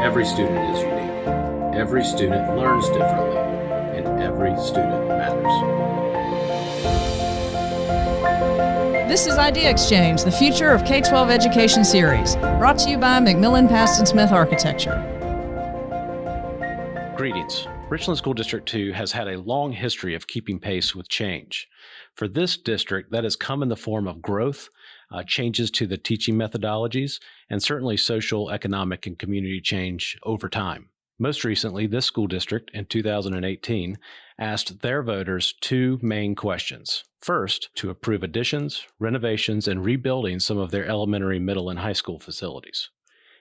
Every student is unique. Every student learns differently, and every student matters. This is Idea Exchange, the Future of K-12 Education series, brought to you by McMillan Paston Smith Architecture. Greetings. Richland School District 2 has had a long history of keeping pace with change. For this district, that has come in the form of growth, changes to the teaching methodologies, and certainly social, economic, and community change over time. Most recently, this school district in 2018 asked their voters two main questions. First, to approve additions, renovations, and rebuilding some of their elementary, middle, and high school facilities.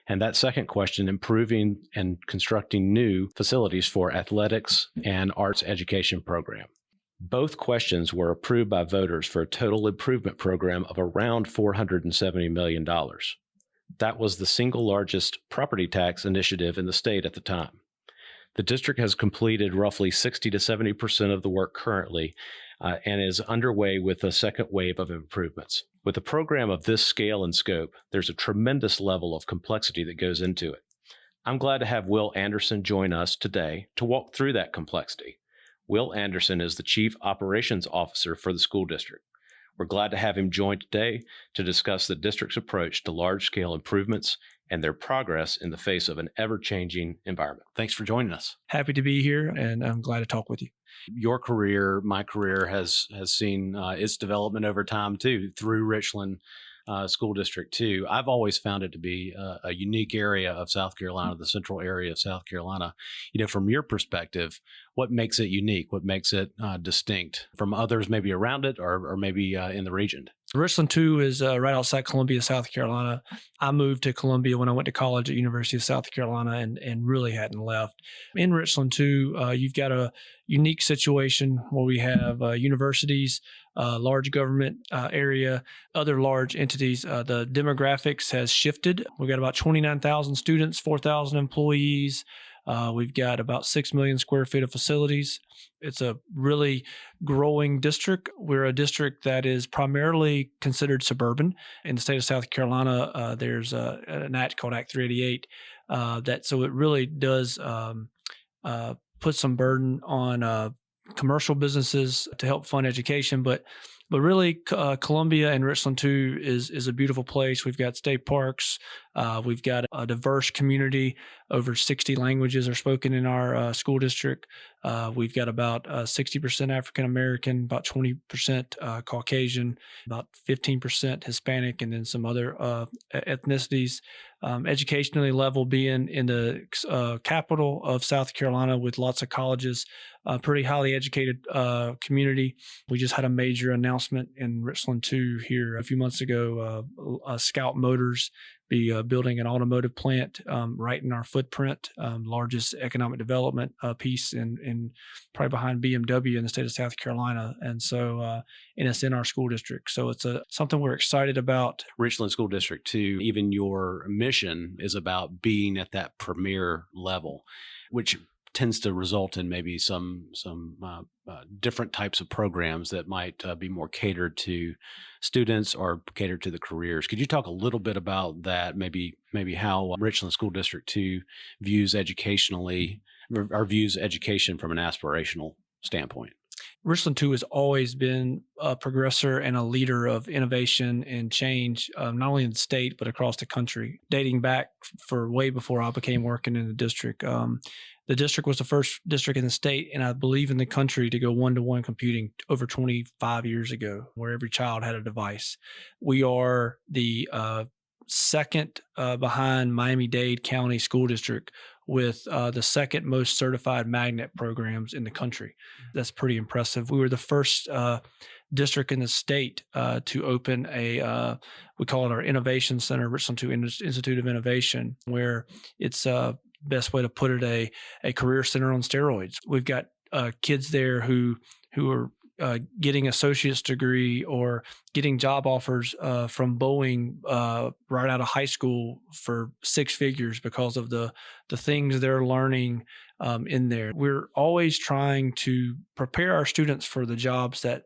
And that second question, improving and constructing new facilities for athletics and arts education program. Both questions were approved by voters for a total improvement program of around $470 million. That was the single largest property tax initiative in the state at the time. The district has completed roughly 60 to 70% of the work currently and is underway with a second wave of improvements. With a program of this scale and scope, there's a tremendous level of complexity that goes into it. I'm glad to have Will Anderson join us today to walk through that complexity. Will Anderson is the Chief Operations Officer for the school district. We're glad to have him join today to discuss the district's approach to large-scale improvements and their progress in the face of an ever-changing environment. Thanks for joining us. Happy to be here, and I'm glad to talk with you. Your career, my career, has seen its development over time too, through Richland School District 2. I've always found it to be a unique area of South Carolina, the central area of South Carolina. You know, from your perspective, what makes it unique? What makes it distinct from others maybe around it or maybe in the region? Richland 2 is right outside Columbia, South Carolina. I moved to Columbia when I went to college at University of South Carolina and really hadn't left. In Richland 2, you've got a unique situation where we have universities, large government area, other large entities. The demographics has shifted. We've got about 29,000 students, 4,000 employees. We've got about 6 million square feet of facilities. It's a really growing district. We're a district that is primarily considered suburban. In the state of South Carolina, there's an act called Act 388 so it really does put some burden on commercial businesses to help fund education, but really, Columbia and Richland 2 is a beautiful place. We've got state parks. We've got a diverse community. Over 60 languages are spoken in our school district. We've got about 60% African American, about 20% Caucasian, about 15% Hispanic, and then some other ethnicities. Educationally level being in the capital of South Carolina with lots of colleges, pretty highly educated community. We just had a major announcement in Richland 2 here a few months ago. Scout Motors be building an automotive plant right in our footprint, largest economic development piece in probably behind BMW in the state of South Carolina. And so, and it's in our school district. So it's something we're excited about. Richland School District 2, even your mission is about being at that premier level, which tends to result in maybe some different types of programs that might be more catered to students or catered to the careers. Could you talk a little bit about that? Maybe how Richland School District 2 views educationally or views education from an aspirational standpoint? Richland 2 has always been a progressor and a leader of innovation and change, not only in the state, but across the country, dating back for way before I became working in the district. The district was the first district in the state, and I believe in the country, to go one-to-one computing over 25 years ago, where every child had a device. We are the second behind Miami-Dade County School District with the second most certified magnet programs in the country. That's pretty impressive. We were the first district in the state to open we call it our Innovation Center, Richland 2 Institute of Innovation, where it's best way to put it, a career center on steroids. We've got kids there who are getting associate's degree or getting job offers from Boeing right out of high school for six figures because of the things they're learning in there. We're always trying to prepare our students for the jobs that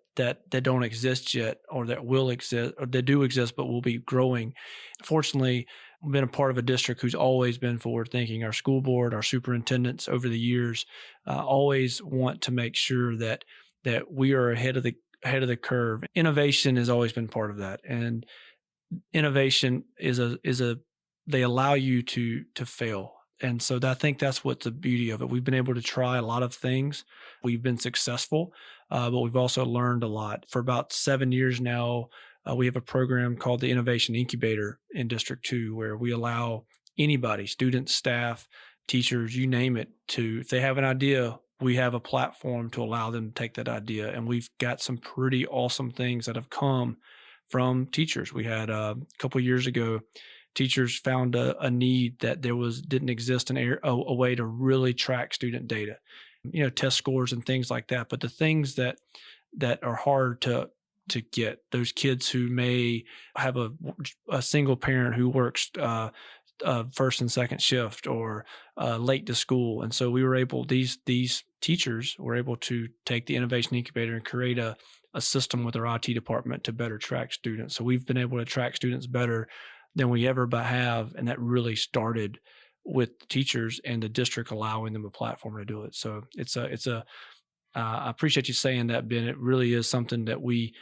don't exist yet, or that will exist, or that do exist but will be growing. Fortunately, been a part of a district who's always been forward thinking. Our school board, our superintendents over the years always want to make sure that we are ahead of the curve. Innovation has always been part of that, and innovation is they allow you to fail. And so I think that's what's the beauty of it. We've been able to try a lot of things. We've been successful, but we've also learned a lot. For about 7 years now, we have a program called the Innovation Incubator in District 2, where we allow anybody, students, staff, teachers, you name it, if they have an idea, we have a platform to allow them to take that idea. And we've got some pretty awesome things that have come from teachers. We had a couple of years ago, teachers found a need that didn't exist a way to really track student data, test scores and things like that. But the things that are hard to get, those kids who may have a single parent who works first and second shift or late to school. And so these teachers were able to take the Innovation Incubator and create a system with our IT department to better track students. So we've been able to track students better than we ever have. And that really started with teachers and the district allowing them a platform to do it. So I appreciate you saying that, Ben. It really is something that we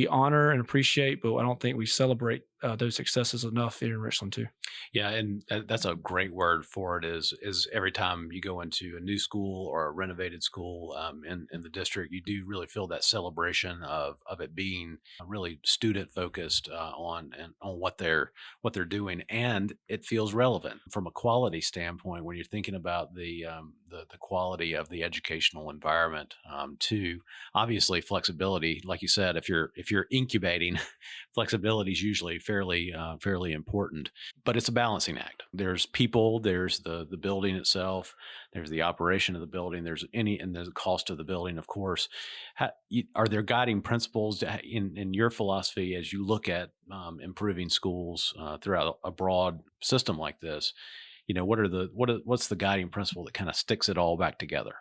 honor and appreciate, but I don't think we celebrate those successes enough here in Richland too. Yeah, and that's a great word for it. Is every time you go into a new school or a renovated school in the district, you do really feel that celebration of it being really student focused on what they're doing, and it feels relevant from a quality standpoint when you're thinking about the quality of the educational environment. To obviously flexibility, like you said, if you're incubating, flexibility is usually fairly important, but it's a balancing act. There's people, there's the building itself, there's the operation of the building, and there's the cost of the building, of course. Are there guiding principles in your philosophy as you look at improving schools throughout a broad system like this? What's the guiding principle that kind of sticks it all back together?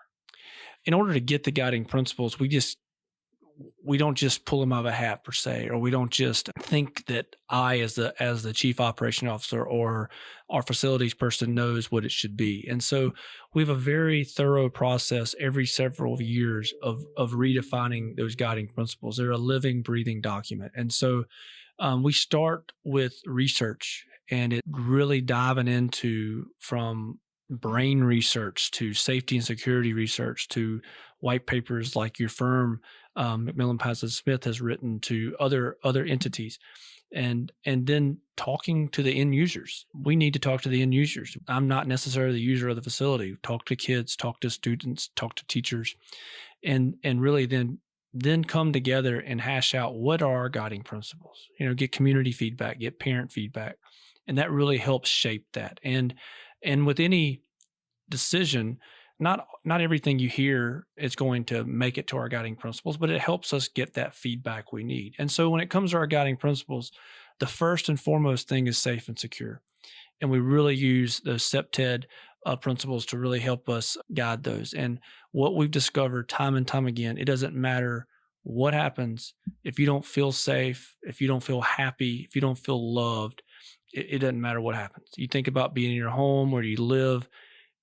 In order to get the guiding principles, we don't just pull them out of a hat per se, or we don't just think that I, as the chief operation officer or our facilities person, knows what it should be. And so we have a very thorough process every several years of redefining those guiding principles. They're a living, breathing document. And so we start with research, and it really diving into from brain research to safety and security research to white papers like your firm, McMillan Parsons Smith, has written, to other entities, and then talking to the end users. We need to talk to the end users. I'm not necessarily the user of the facility. Talk to kids, talk to students, talk to teachers, and really then come together and hash out what are our guiding principles. Get community feedback, get parent feedback, and that really helps shape that. And with any decision, not everything you hear is going to make it to our guiding principles, but it helps us get that feedback we need. And so when it comes to our guiding principles, the first and foremost thing is safe and secure. And we really use those CEPTED principles to really help us guide those. And what we've discovered time and time again, it doesn't matter what happens. If you don't feel safe, if you don't feel happy, if you don't feel loved, it doesn't matter what happens. You think about being in your home, where you live,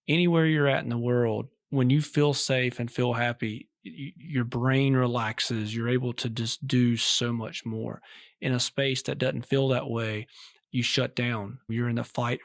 anywhere you're at in the world, when you feel safe and feel happy, your brain relaxes. You're able to just do so much more. In a space that doesn't feel that way, you shut down. You're in the flight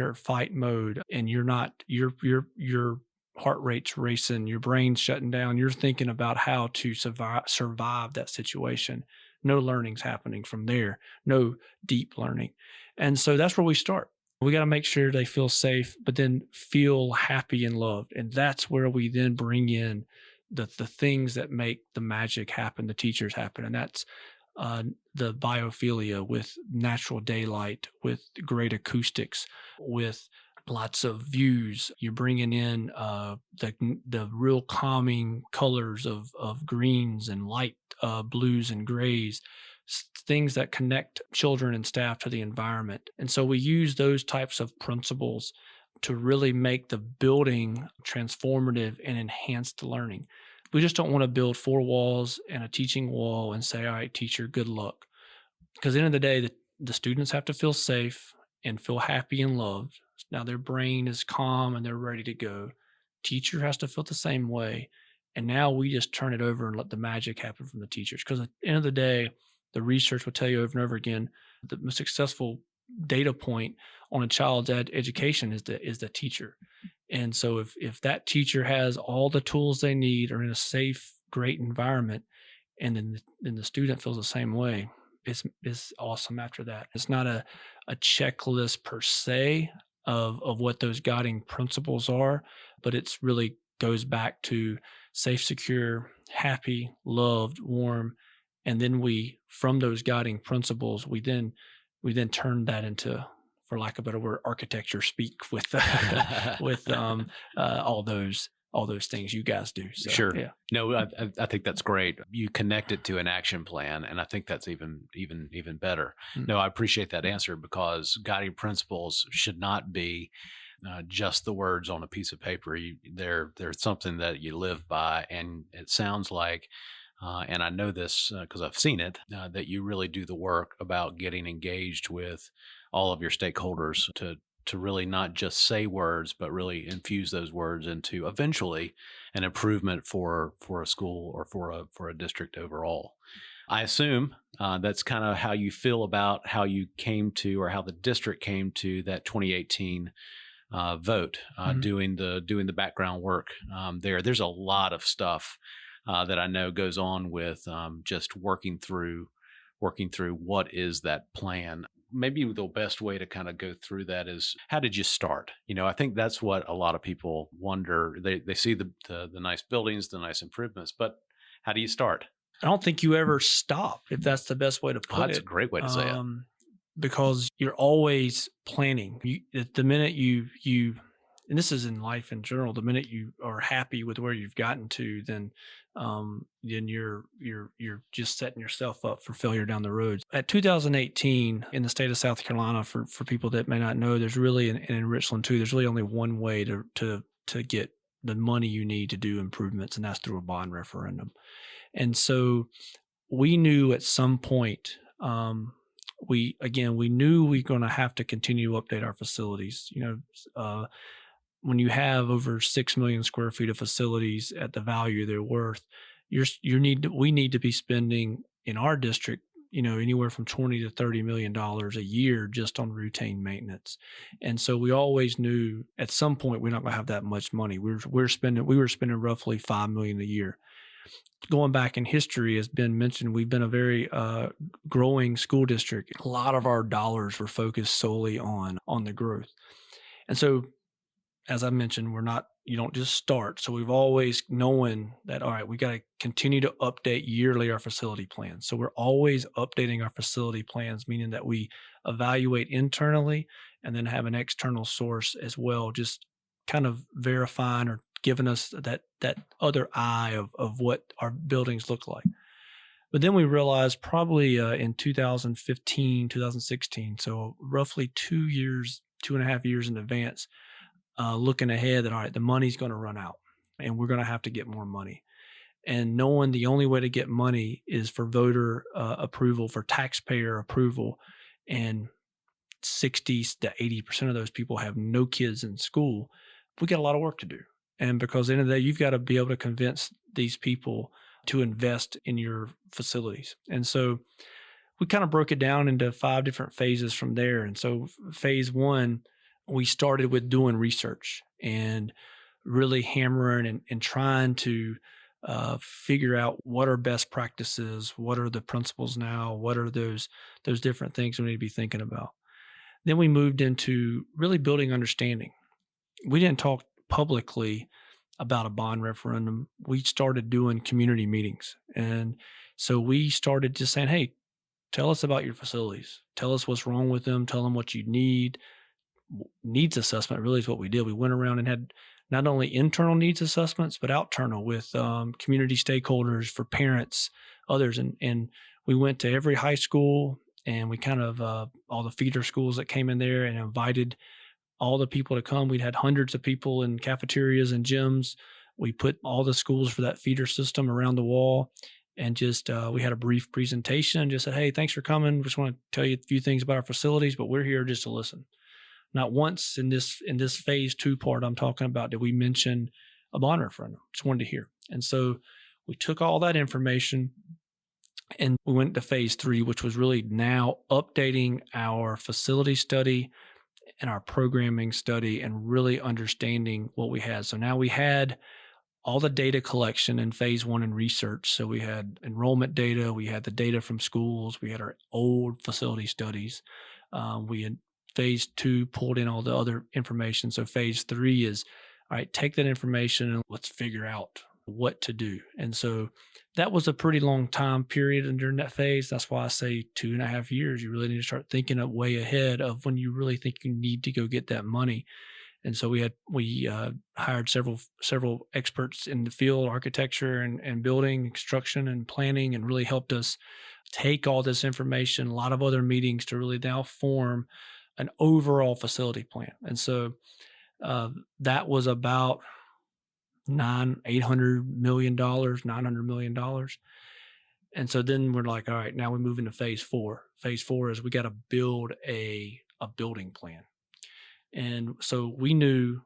or fight mode, and you're not, your heart rate's racing, your brain's shutting down. You're thinking about how to survive that situation. No learning's happening from there, no deep learning. And so that's where we start. We got to make sure they feel safe, but then feel happy and loved. And that's where we then bring in the things that make the magic happen, the teachers happen. And that's the biophilia, with natural daylight, with great acoustics, with lots of views. You're bringing in the real calming colors of greens and light blues and grays, things that connect children and staff to the environment. And so we use those types of principles to really make the building transformative and enhance the learning. We just don't want to build 4 walls and a teaching wall and say, all right, teacher, good luck. Because at the end of the day, the students have to feel safe, and feel happy and loved. Now their brain is calm and they're ready to go. Teacher has to feel the same way. And now we just turn it over and let the magic happen from the teachers. Because at the end of the day, the research will tell you over and over again, the most successful data point on a child's education is the teacher. And so if that teacher has all the tools they need, or in a safe, great environment, and then the student feels the same way, it's awesome after that. It's not a checklist per se of what those guiding principles are, but it's really goes back to safe, secure, happy, loved, warm. And then from those guiding principles, we then turn that into, for lack of a better word, architecture speak with all those things you guys do. So, Sure. yeah. No, I think that's great. You connect it to an action plan, and I think that's even better. Mm-hmm. No, I appreciate that answer, because guiding principles should not be just the words on a piece of paper. They're something that you live by, and it sounds like, and I know this because I've seen it, that you really do the work about getting engaged with all of your stakeholders to really not just say words, but really infuse those words into eventually an improvement for a school or for a district overall. I assume that's kind of how you feel about how you came to, or how the district came to, that 2018 vote, doing the background work there. There's a lot of stuff that I know goes on with just working through what is that plan. Maybe the best way to kind of go through that is, how did you start? I think that's what a lot of people wonder. They see the nice buildings, the nice improvements, but how do you start? I don't think you ever stop, if that's the best way to put it. That's a great way to say it. Because you're always planning. The minute you, and this is in life in general, the minute you are happy with where you've gotten to, then you're just setting yourself up for failure down the road. At 2018 in the state of South Carolina, for people that may not know, there's really, and in Richland too, there's really only one way to get the money you need to do improvements, and that's through a bond referendum. And so we knew at some point, we knew we were going to have to continue to update our facilities. When you have over 6 million square feet of facilities at the value they're worth, we need to be spending in our district, anywhere from $20 to $30 million a year just on routine maintenance. And so we always knew at some point we're not going to have that much money. We were spending roughly $5 million a year. Going back in history, as Ben mentioned, we've been a very growing school district. A lot of our dollars were focused solely on the growth. And so, as I mentioned, you don't just start. So we've always known that, all right, we got to continue to update yearly our facility plans. So we're always updating our facility plans, meaning that we evaluate internally and then have an external source as well, just kind of verifying or giving us that other eye of what our buildings look like. But then we realized probably in 2015, 2016, so roughly 2.5 years in advance, looking ahead that, all right, the money's going to run out and we're going to have to get more money. And knowing the only way to get money is for voter approval, for taxpayer approval. And 60 to 80% of those people have no kids in school. We got a lot of work to do. And because at the end of the day, you've got to be able to convince these people to invest in your facilities. And so we kind of broke it down into 5 different phases from there. And so phase 1, we started with doing research and really hammering and trying to figure out what are best practices, what are the principles now, what are those different things we need to be thinking about. Then we moved into really building understanding. We didn't talk publicly about a bond referendum. We started doing community meetings. And so we started just saying, hey, tell us about your facilities. Tell us what's wrong with them. Tell them what you need. Needs assessment really is what we did. We went around and had not only internal needs assessments, but external with community stakeholders, for parents, others. And we went to every high school, and we kind of all the feeder schools that came in there, and invited all the people to come. We'd had hundreds of people in cafeterias and gyms. We put all the schools for that feeder system around the wall, and just we had a brief presentation. Just said, "Hey, thanks for coming. Just want to tell you a few things about our facilities, but we're here just to listen." Not once in this phase 2 part I'm talking about did we mention a bond referendum. Just wanted to hear. And so we took all that information and we went to phase 3, which was really now updating our facility study and our programming study and really understanding what we had. So now we had all the data collection in phase 1 in research. So we had enrollment data, we had the data from schools, we had our old facility studies. We had phase 2 pulled in all the other information. So phase 3 is, all right, take that information and let's figure out what to do. And so that was a pretty long time period. And during that phase, that's why I say 2.5 years, you really need to start thinking of way ahead of when you really think you need to go get that money. And so we hired several experts in the field, architecture and building, construction and planning, and really helped us take all this information, a lot of other meetings to really now form an overall facility plan. And so that was about $800 million, $900 million. And so then we're like, all right, now we move into phase 4. Phase 4 is we got to build a building plan. And so we knew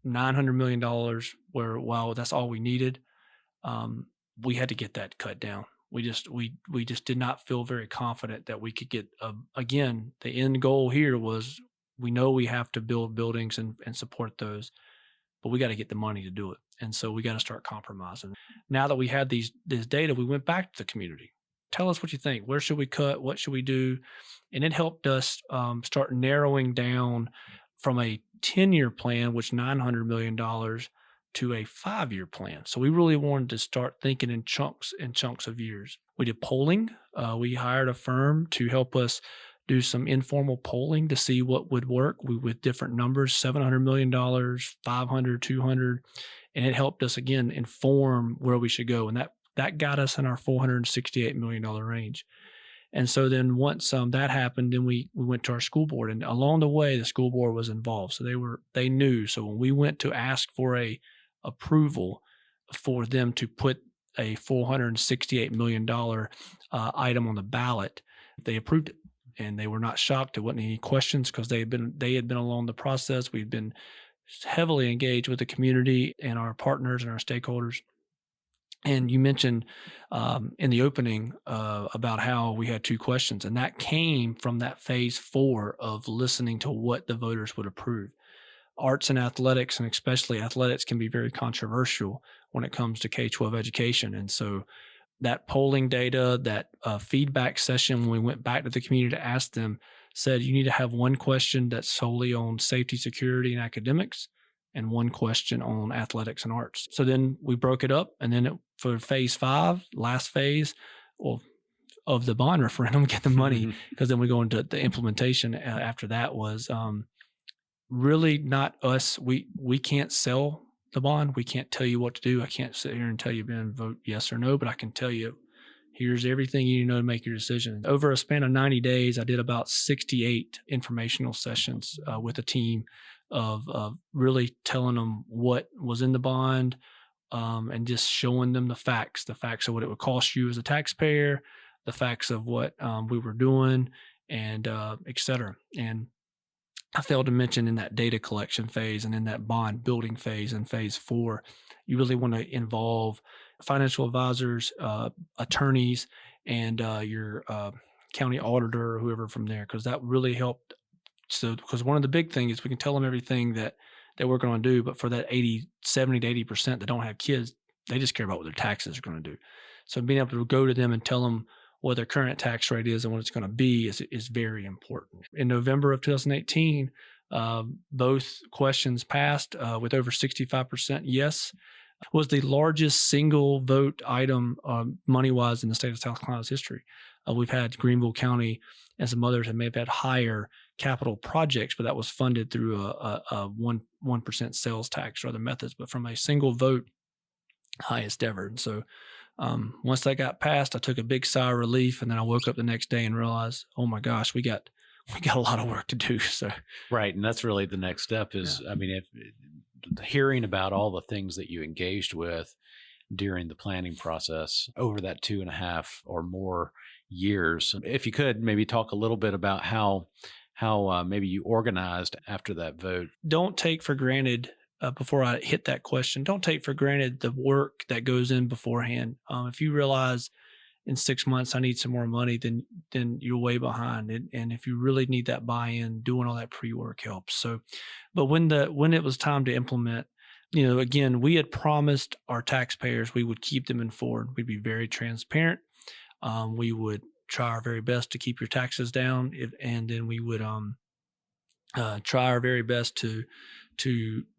$900 million where, wow, that's all we needed. We had to get that cut down. We just did not feel very confident that we could get, again, the end goal here was we know we have to build buildings and support those, but we got to get the money to do it. And so we got to start compromising. Now that we had this data, we went back to the community. Tell us what you think. Where should we cut? What should we do? And it helped us start narrowing down from a 10-year plan, which $900 million, to a 5-year plan. So we really wanted to start thinking in chunks of years. We did polling. We hired a firm to help us do some informal polling to see what would work with different numbers, $700 million, 500, 200. And it helped us, again, inform where we should go. And that got us in our $468 million range. And so then once that happened, then we went to our school board, and along the way, the school board was involved. So they knew. So when we went to ask for a approval for them to put a $468 million item on the ballot, they approved it, and they were not shocked. There wasn't any questions because they had been along the process. We'd been heavily engaged with the community and our partners and our stakeholders. And you mentioned in the opening about how we had 2 questions, and that came from that phase 4 of listening to what the voters would approve. Arts and athletics, and especially athletics, can be very controversial when it comes to K-12 education. And so that polling data, that feedback session, when we went back to the community to ask them, said you need to have 1 question that's solely on safety, security, and academics, and 1 question on athletics and arts. So then we broke it up, and then for phase 5, last phase, of the bond referendum, get the money, because then we go into the implementation after that was really not us. We can't sell the bond. We can't tell you what to do. I can't sit here and tell you, Ben, vote yes or no, but I can tell you, here's everything you need to know to make your decision. Over a span of 90 days, I did about 68 informational sessions with a team of really telling them what was in the bond and just showing them the facts of what it would cost you as a taxpayer, the facts of what we were doing, and et cetera. And I failed to mention in that data collection phase and in that bond building phase in phase 4, you really want to involve financial advisors, attorneys, and your county auditor or whoever from there, because that really helped. So, because one of the big things is we can tell them everything that we're going to do, but for that 70 to 80% that don't have kids, they just care about what their taxes are going to do. So being able to go to them and tell them what their current tax rate is and what it's going to be is very important. In November of 2018, both questions passed with over 65% yes. Was the largest single vote item money-wise in the state of South Carolina's history. We've had Greenville County and some others that may have had higher capital projects, but that was funded through a 1% sales tax or other methods. But from a single vote, highest ever. And so once that got passed, I took a big sigh of relief, and then I woke up the next day and realized, oh my gosh, we got a lot of work to do. So right, and that's really the next step is, I mean, if hearing about all the things that you engaged with, during the planning process over that 2.5 or more years. If you could maybe talk a little bit about how maybe you organized after that vote. Don't take for granted, before I hit that question, don't take for granted the work that goes in beforehand. If you realize in 6 months I need some more money, then you're way behind. And if you really need that buy-in, doing all that pre-work helps. So, but when it was time to implement, again, we had promised our taxpayers we would keep them informed. We'd be very transparent. We would try our very best to keep your taxes down, and then we would try our very best to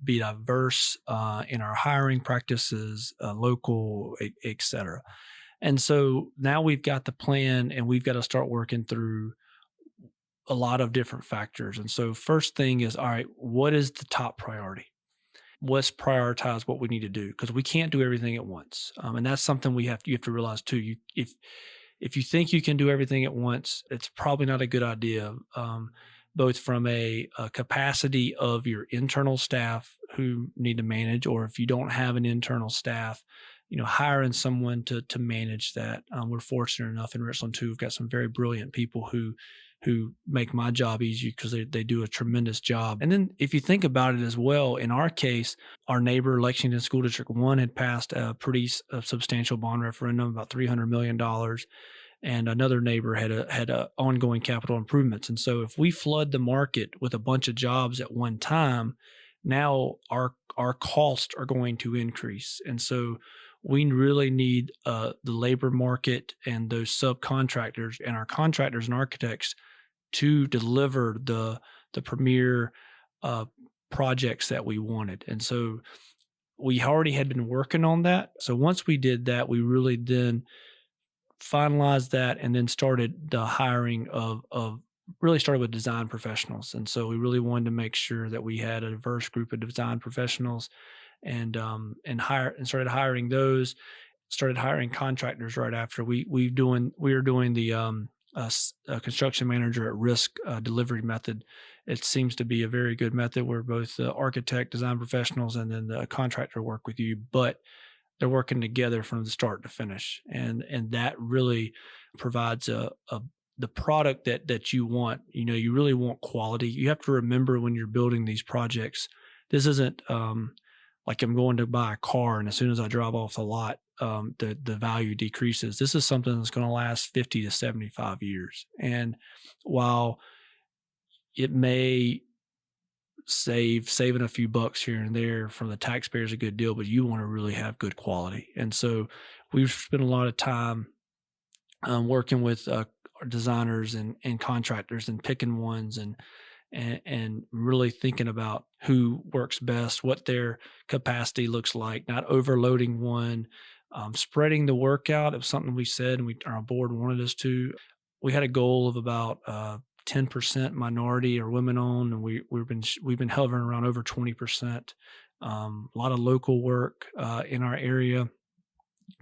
be diverse in our hiring practices, local, et cetera. And so now we've got the plan, and we've got to start working through a lot of different factors. And so first thing is, all right, what is the top priority? Let's prioritize what we need to do, because we can't do everything at once. And that's something you have to realize too. If you think you can do everything at once, it's probably not a good idea, both from a capacity of your internal staff who need to manage, or if you don't have an internal staff, hiring someone to manage that. We're fortunate enough in Richland too. We've got some very brilliant people who make my job easier, because they do a tremendous job. And then if you think about it as well, in our case, our neighbor, Lexington School District 1, had passed a pretty substantial bond referendum, about $300 million. And another neighbor had ongoing capital improvements. And so if we flood the market with a bunch of jobs at one time, now our costs are going to increase. And so we really need the labor market and those subcontractors and our contractors and architects to deliver the premier projects that we wanted. And so we already had been working on that. So once we did that, we really then finalized that, and then started the hiring really started with design professionals. And so we really wanted to make sure that we had a diverse group of design professionals, and started hiring those. Started hiring contractors right after. We were doing the construction manager at risk delivery method. It seems to be a very good method where both the architect, design professionals, and then the contractor work with you, but they're working together from the start to finish. And that really provides the product that you want. You really want quality. You have to remember when you're building these projects, this isn't like I'm going to buy a car, and as soon as I drive off the lot, the value decreases. This is something that's going to last 50 to 75 years. And while it may saving a few bucks here and there from the taxpayers a good deal, but you want to really have good quality. And so we've spent a lot of time working with our designers and contractors, and picking ones and really thinking about who works best, what their capacity looks like, not overloading one, spreading the work out. It was something we said, and our board wanted us to. We had a goal of about 10% minority or women owned, and we've been hovering around over 20%. A lot of local work in our area,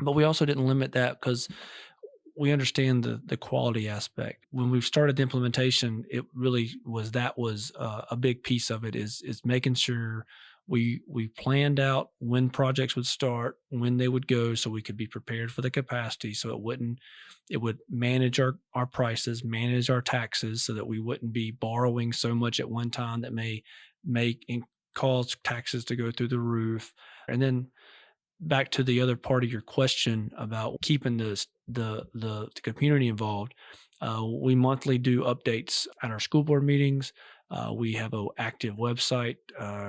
but we also didn't limit that because we understand the quality aspect. When we started the implementation, it really was a big piece of it is making sure we planned out when projects would start, when they would go, so we could be prepared for the capacity, so it would manage our prices, manage our taxes, so that we wouldn't be borrowing so much at one time that may cause taxes to go through the roof. And then back to the other part of your question about keeping the community involved, we monthly do updates at our school board meetings. We have an active website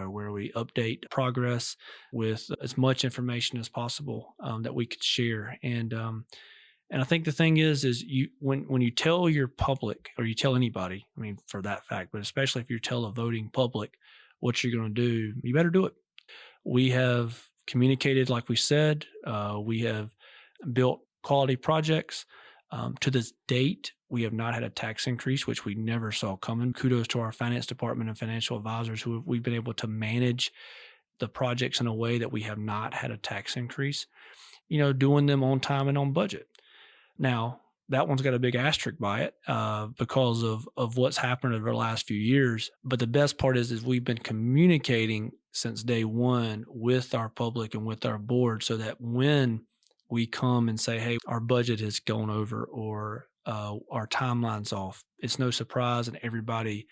where we update progress with as much information as possible that we could share. And I think the thing is when you tell your public, or you tell anybody, I mean, for that fact, but especially if you tell a voting public what you're going to do, you better do it. We have communicated, like we said, we have built quality projects. To this date, we have not had a tax increase, which we never saw coming. Kudos to our finance department and financial advisors we've been able to manage the projects in a way that we have not had a tax increase, doing them on time and on budget. Now, that one's got a big asterisk by it because of what's happened over the last few years. But the best part is we've been communicating since day one with our public and with our board, so that when we come and say, hey, our budget has gone over, or our timeline's off, it's no surprise, and everybody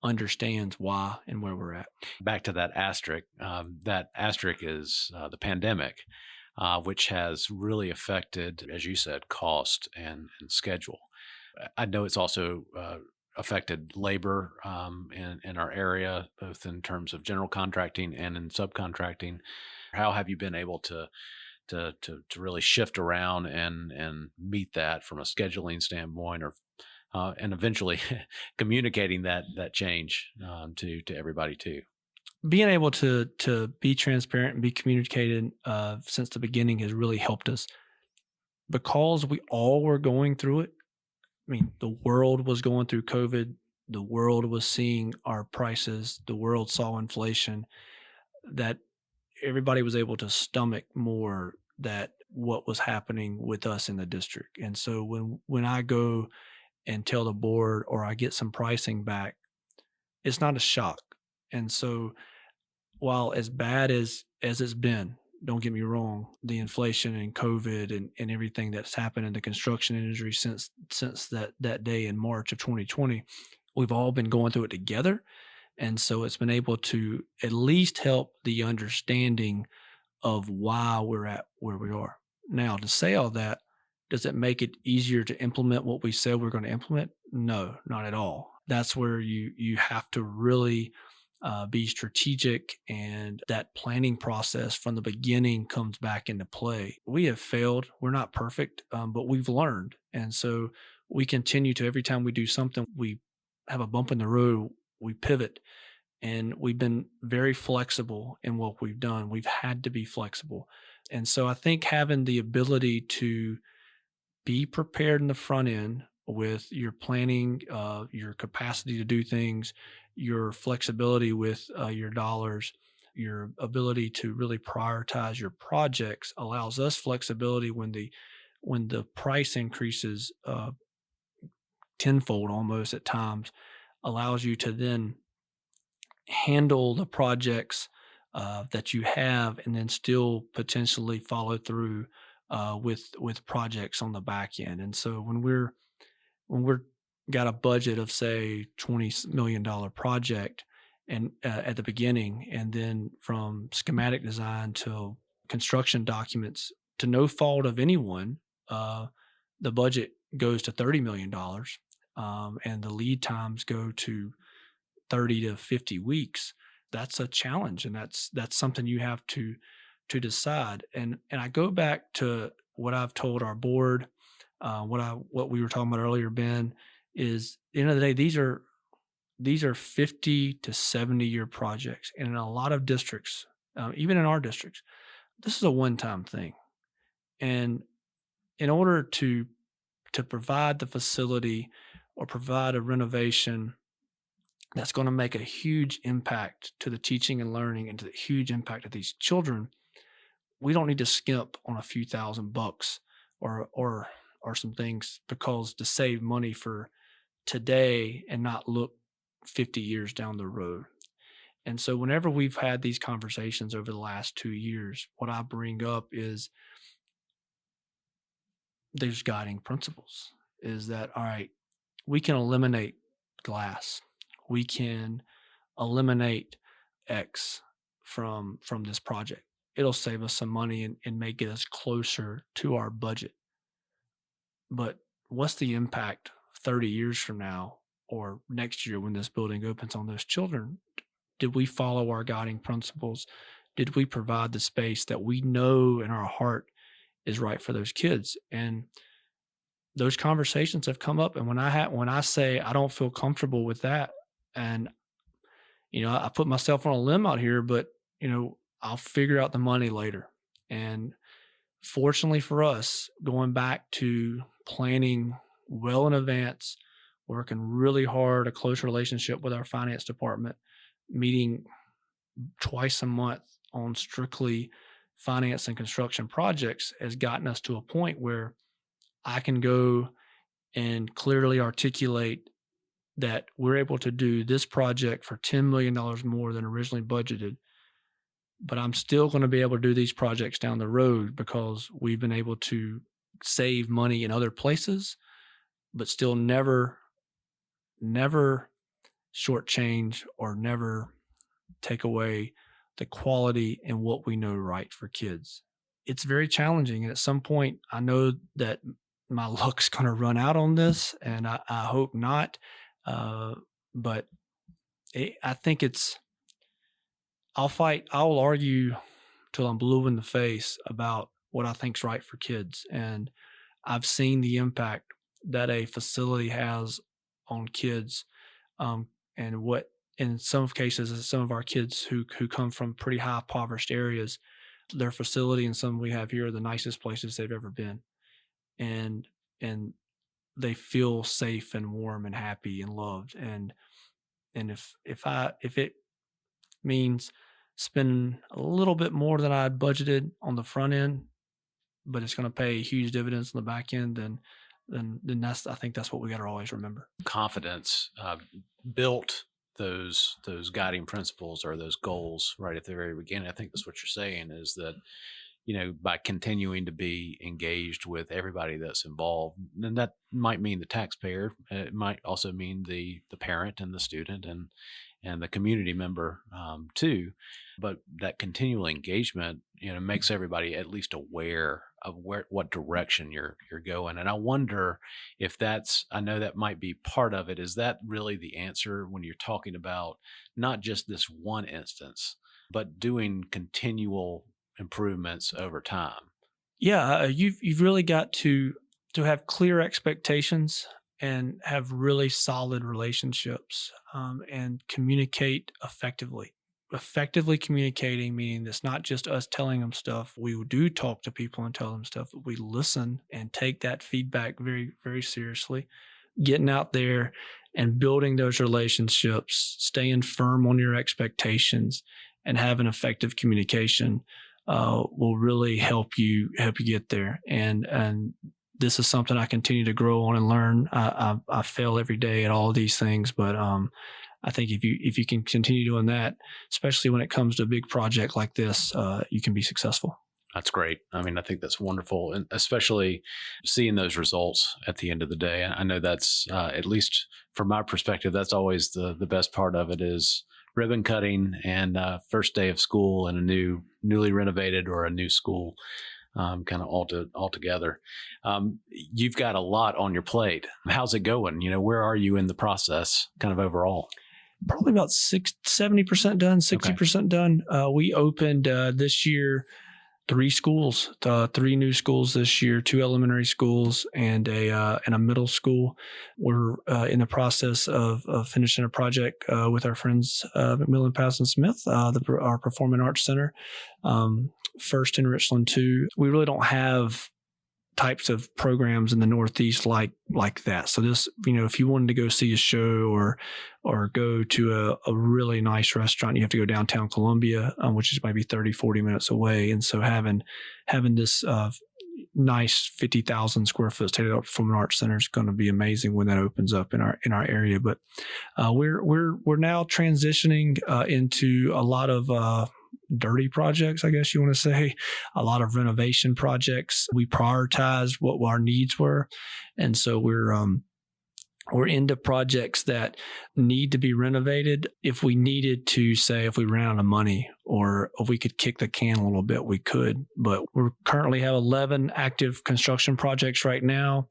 understands why and where we're at. Back to that asterisk. That asterisk is the pandemic, which has really affected, as you said, cost and schedule. I know it's also affected labor in our area, both in terms of general contracting and in subcontracting. How have you been able to really shift around and meet that from a scheduling standpoint, or and eventually communicating that change to everybody too? Being able to be transparent and be communicated since the beginning has really helped us, because we all were going through it. I mean, the world was going through COVID. The world was seeing our prices. The world saw inflation. That everybody was able to stomach more that what was happening with us in the district. And so when I go and tell the board, or I get some pricing back, it's not a shock. And so while as bad as it's been, don't get me wrong, the inflation and COVID and everything that's happened in the construction industry since that day in March of 2020, we've all been going through it together. And so it's been able to at least help the understanding of why we're at where we are. Now, to say all that, does it make it easier to implement what we said we're going to implement? No, not at all. That's where you have to really be strategic, and that planning process from the beginning comes back into play. We have failed. We're not perfect, but we've learned. And so we continue to, every time we do something, we have a bump in the road, we pivot, and we've been very flexible in what we've done. We've had to be flexible. And so I think having the ability to be prepared in the front end with your planning, your capacity to do things, your flexibility with your dollars, your ability to really prioritize your projects allows us flexibility when the price increases tenfold almost at times, allows you to then handle the projects that you have, and then still potentially follow through with projects on the back end. And so when we're got a budget of, say, $20 million project, and at the beginning, and then from schematic design to construction documents, to no fault of anyone, the budget goes to $30 million, and the lead times go to 30 to 50 weeks. That's a challenge, and that's something you have to decide. And I go back to what I've told our board, what we were talking about earlier, Ben, is at the end of the day, these are 50 to 70-year projects. And in a lot of districts, even in our districts, this is a one-time thing. And in order to provide the facility or provide a renovation that's going to make a huge impact to the teaching and learning and to the huge impact of these children, we don't need to skimp on a few $1,000 or some things, because to save money for today and not look 50 years down the road. And so whenever we've had these conversations over the last 2 years, what I bring up is there's guiding principles. Is that, all right, we can eliminate glass. We can eliminate X from this project. It'll save us some money and may get us closer to our budget. But what's the impact 30 years from now or next year when this building opens on those children? Did we follow our guiding principles? Did we provide the space that we know in our heart is right for those kids? And those conversations have come up. And when I say I don't feel comfortable with that, and I put myself on a limb out here, but I'll figure out the money later. And fortunately for us, going back to planning well in advance, working really hard, a close relationship with our finance department, meeting twice a month on strictly finance and construction projects, has gotten us to a point where I can go and clearly articulate that we're able to do this project for $10 million more than originally budgeted, but I'm still going to be able to do these projects down the road because we've been able to save money in other places, but still never shortchange or never take away the quality and what we know right for kids. It's very challenging. And at some point, I know that my luck's going to run out on this, and I hope not. But I think I'll argue till I'm blue in the face about what I think's right for kids. And I've seen the impact that a facility has on kids. And what, in some cases, some of our kids who come from pretty high impoverished areas, their facility and some we have here are the nicest places they've ever been. And they feel safe and warm and happy and loved. And if it means spending a little bit more than I had budgeted on the front end, but it's going to pay huge dividends on the back end, then I think that's what we got to always remember. Confidence built those guiding principles or those goals right at the very beginning. I think that's what you're saying, is that, by continuing to be engaged with everybody that's involved, and that might mean the taxpayer. It might also mean the parent and the student and the community member too. But that continual engagement, makes everybody at least aware of what direction you're going. And I wonder if I know that might be part of it. Is that really the answer when you're talking about not just this one instance, but doing continual improvements over time? Yeah, you've really got to have clear expectations and have really solid relationships, and communicate effectively. Effectively communicating, meaning it's not just us telling them stuff. We do talk to people and tell them stuff, but we listen and take that feedback very, very seriously. Getting out there and building those relationships, staying firm on your expectations, and having effective communication will really help you get there. And this is something I continue to grow on and learn. I fail every day at all of these things, but I think if you can continue doing that, especially when it comes to a big project like this, you can be successful. That's great. I mean, I think that's wonderful, and especially seeing those results at the end of the day. I know that's, at least from my perspective, that's always the best part of it, is ribbon cutting and first day of school in a newly renovated or a new school, kind of all together. You've got a lot on your plate. How's it going? Where are you in the process kind of overall? Probably about 70% done, 60% done. We opened this year 3 schools, 3 new schools this year, 2 elementary schools and a middle school. We're in the process of finishing a project with our friends McMillan, Pass & Smith, our Performing Arts Center, first in Richland 2. We really don't have types of programs in the Northeast like that. So this, if you wanted to go see a show or go to a really nice restaurant, you have to go downtown Columbia, which is maybe 30, 40 minutes away. And so having this nice 50,000 square foot state-of-the-art Performing Arts Center is going to be amazing when that opens up in our area. But we're now transitioning into a lot of dirty projects, I guess you want to say, a lot of renovation projects. We prioritized what our needs were. And so we're into projects that need to be renovated. If we needed to, say, if we ran out of money or if we could kick the can a little bit, we could. But we currently have 11 active construction projects right now.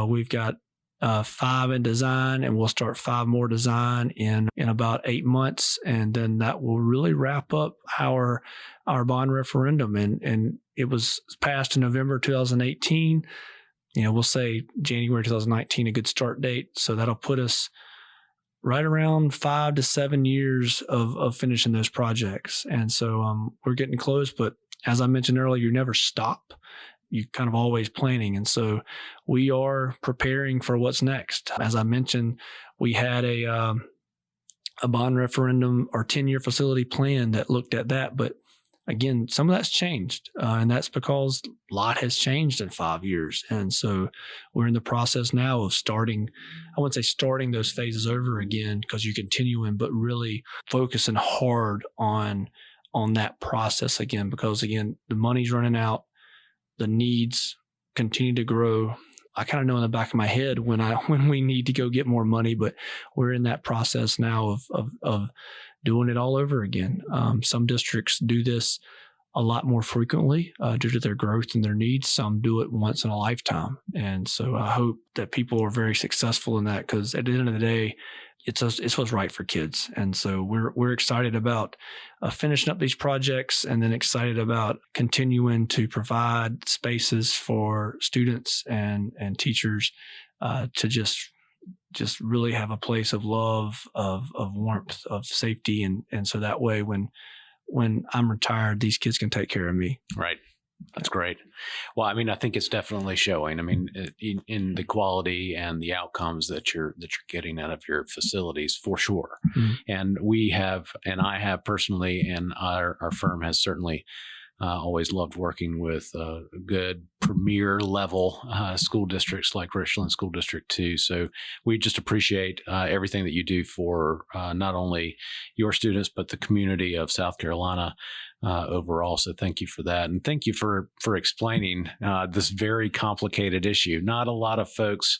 We've got 5 in design, and we'll start 5 more design in about 8 months. And then that will really wrap up our bond referendum. And it was passed in November 2018. We'll say January 2019, a good start date. So that'll put us right around 5 to 7 years of finishing those projects. And so we're getting close, but as I mentioned earlier, you never stop. You're kind of always planning. And so we are preparing for what's next. As I mentioned, we had a bond referendum or 10-year facility plan that looked at that. But again, some of that's changed. And that's because a lot has changed in 5 years. And so we're in the process now of starting, I wouldn't say starting those phases over again because you're continuing, but really focusing hard on on that process again, because again, the money's running out, the needs continue to grow. I kind of know in the back of my head when we need to go get more money, but we're in that process now of doing it all over again. Some districts do this a lot more frequently due to their growth and their needs. Some do it once in a lifetime. And so I hope that people are very successful in that, because at the end of the day, it's what's right for kids. And so we're excited about finishing up these projects, and then excited about continuing to provide spaces for students and teachers to just really have a place of love, of warmth, of safety. And so that way, when I'm retired, these kids can take care of me. Right. That's great. Well, I mean, I think it's definitely showing. I mean, in the quality and the outcomes that you're getting out of your facilities, for sure. Mm-hmm. And I have personally, and our firm has certainly always loved working with good premier level school districts like Richland School District too. So we just appreciate everything that you do for not only your students, but the community of South Carolina overall. So thank you for that. And thank you for explaining this very complicated issue. Not a lot of folks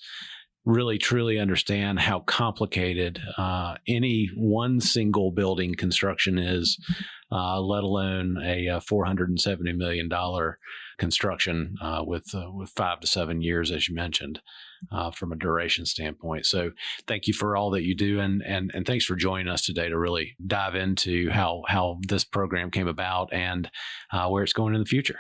really truly understand how complicated any one single building construction is, let alone a $470 million construction with 5 to 7 years, as you mentioned, from a duration standpoint. So thank you for all that you do, and thanks for joining us today to really dive into how this program came about and where it's going in the future.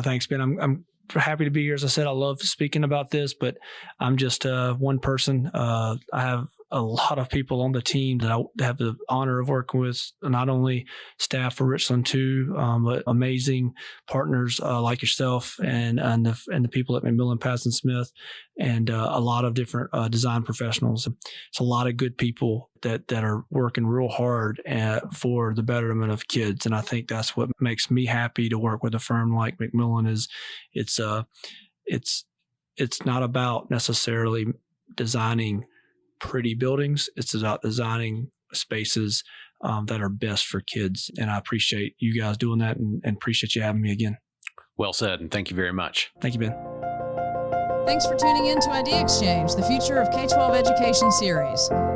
Thanks, Ben. I'm happy to be here. As I said, I love speaking about this, but I'm just one person. I have a lot of people on the team that I have the honor of working with, not only staff for Richland too, but amazing partners like yourself and the people at McMillan Patterson Smith, and a lot of different design professionals. It's a lot of good people that are working real hard for the betterment of kids, and I think that's what makes me happy to work with a firm like McMillan. Is it's not about necessarily designing pretty buildings. It's about designing spaces that are best for kids. And I appreciate you guys doing that, and appreciate you having me again. Well said. And thank you very much. Thank you, Ben. Thanks for tuning in to Idea Exchange, the Future of K-12 Education series.